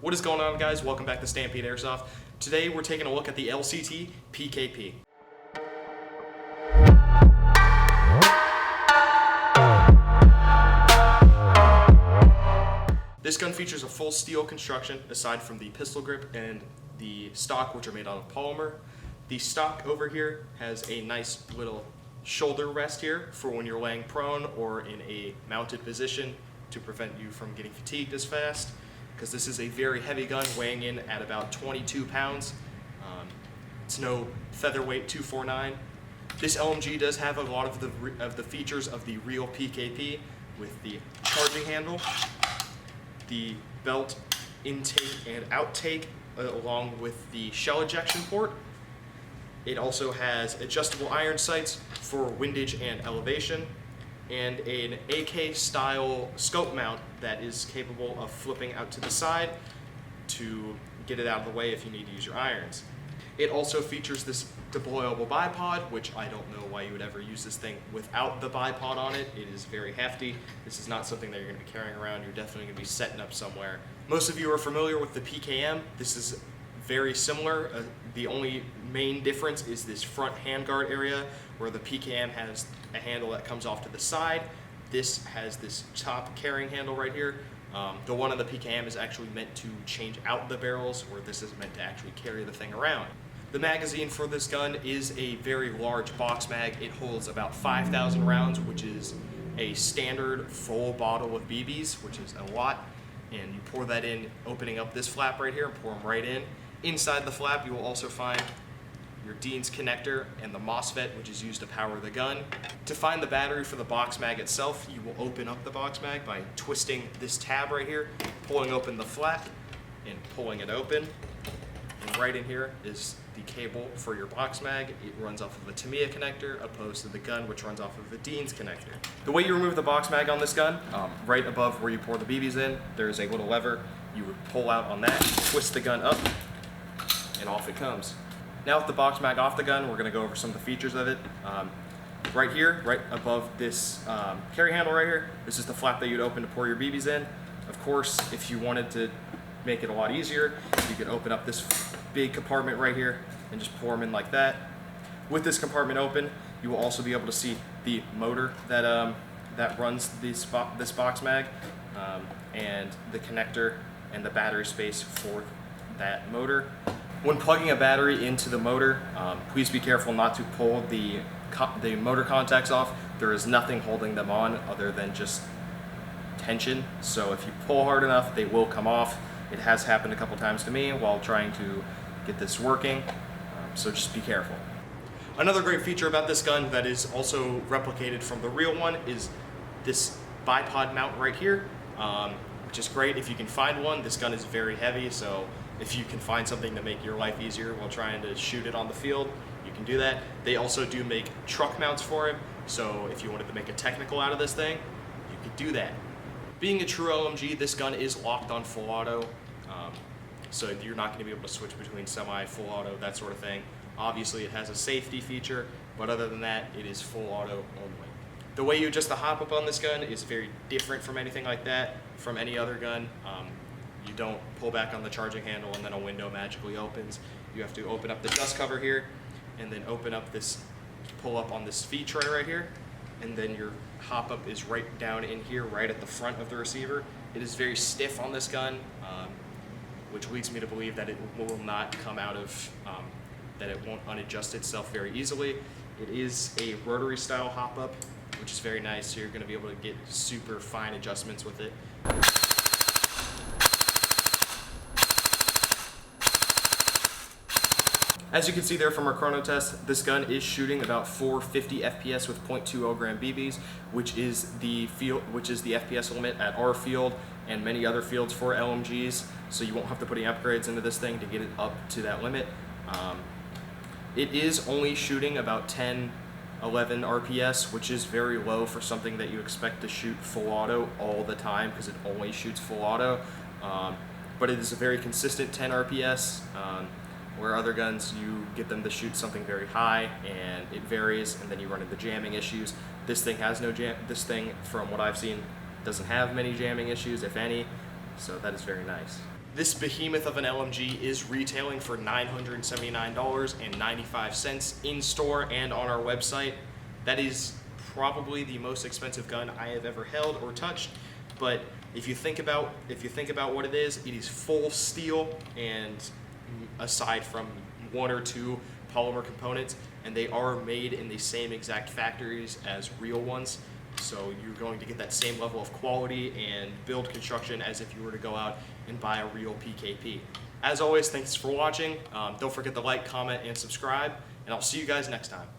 What is going on, guys? Welcome back to Stampede Airsoft. Today we're taking a look at the LCT PKP. This gun features a full steel construction aside from the pistol grip and the stock, which are made out of polymer. The stock over here has a nice little shoulder rest here for when you're laying prone or in a mounted position to prevent you from getting fatigued as fast, because this is a very heavy gun weighing in at about 22 pounds. It's no featherweight 249. This LMG does have a lot of the features of the real PKP, with the charging handle, the belt intake and outtake, along with the shell ejection port. It also has adjustable iron sights for windage and elevation, and an AK style scope mount that is capable of flipping out to the side to get it out of the way if you need to use your irons. It also features this deployable bipod, which I don't know why you would ever use this thing without the bipod on it. It is very hefty. This is not something that you're going to be carrying around. You're definitely going to be setting up somewhere. Most of you are familiar with the PKM. This is very similar. The only main difference is this front handguard area, where the PKM has a handle that comes off to the side. This has this top carrying handle right here. The one on the PKM is actually meant to change out the barrels, where this is meant to actually carry the thing around. The magazine for this gun is a very large box mag. It holds about 5,000 rounds, which is a standard full bottle of BBs, which is a lot. And you pour that in, opening up this flap right here, and pour them right in. Inside the flap, you will also find your Dean's connector and the MOSFET, which is used to power the gun. To find the battery for the box mag itself, you will open up the box mag by twisting this tab right here, pulling open the flap, and pulling it open. And right in here is the cable for your box mag. It runs off of a Tamiya connector, opposed to the gun, which runs off of the Dean's connector. The way you remove the box mag on this gun, right above where you pour the BBs in, there is a little lever. You would pull out on that, twist the gun up, and off it comes. Now with the box mag off the gun, we're going to go over some of the features of it. Right here, right above this carry handle right here, this is the flap that you'd open to pour your BBs in. Of course, if you wanted to make it a lot easier, you could open up this big compartment right here and just pour them in like that. With this compartment open, you will also be able to see the motor that runs this box mag, and the connector and the battery space for that motor. When plugging a battery into the motor, please be careful not to pull the motor contacts off. There is nothing holding them on other than just tension. So if you pull hard enough, they will come off. It has happened a couple times to me while trying to get this working, so just be careful. Another great feature about this gun that is also replicated from the real one is this bipod mount right here, which is great if you can find one. This gun is very heavy, so if you can find something to make your life easier while trying to shoot it on the field, you can do that. They also do make truck mounts for it, so if you wanted to make a technical out of this thing, you could do that. Being a true LMG, this gun is locked on full auto, so you're not going to be able to switch between semi, full auto, that sort of thing. Obviously it has a safety feature, but other than that, it is full auto only. The way you adjust the hop up on this gun is very different from anything like that, from any other gun. You don't pull back on the charging handle and then a window magically opens. You have to open up the dust cover here, and then open up this, pull up on this feed tray right here, and then your hop up is right down in here, right at the front of the receiver. It is very stiff on this gun, which leads me to believe that it will not come out of, that it won't unadjust itself very easily. It is a rotary style hop up, which is very nice, so you're going to be able to get super fine adjustments with it. As you can see there from our chrono test, this gun is shooting about 450 FPS with .20 gram BBs, which is the FPS limit at our field and many other fields for LMGs. So you won't have to put any upgrades into this thing to get it up to that limit. It is only shooting about 10, 11 RPS, which is very low for something that you expect to shoot full auto all the time, because it only shoots full auto. But it is a very consistent 10 RPS. Where other guns, you get them to shoot something very high and it varies, and then you run into jamming issues. This thing has no jam. This thing, from what I've seen, doesn't have many jamming issues, if any, so that is very nice. This behemoth of an LMG is retailing for $979.95 in store and on our website. That is probably the most expensive gun I have ever held or touched. But if you think about what it is full steel, and aside from one or two polymer components, and they are made in the same exact factories as real ones. So you're going to get that same level of quality and build construction as if you were to go out and buy a real PKP. As always, thanks for watching. Don't forget to like, comment, and subscribe, and I'll see you guys next time.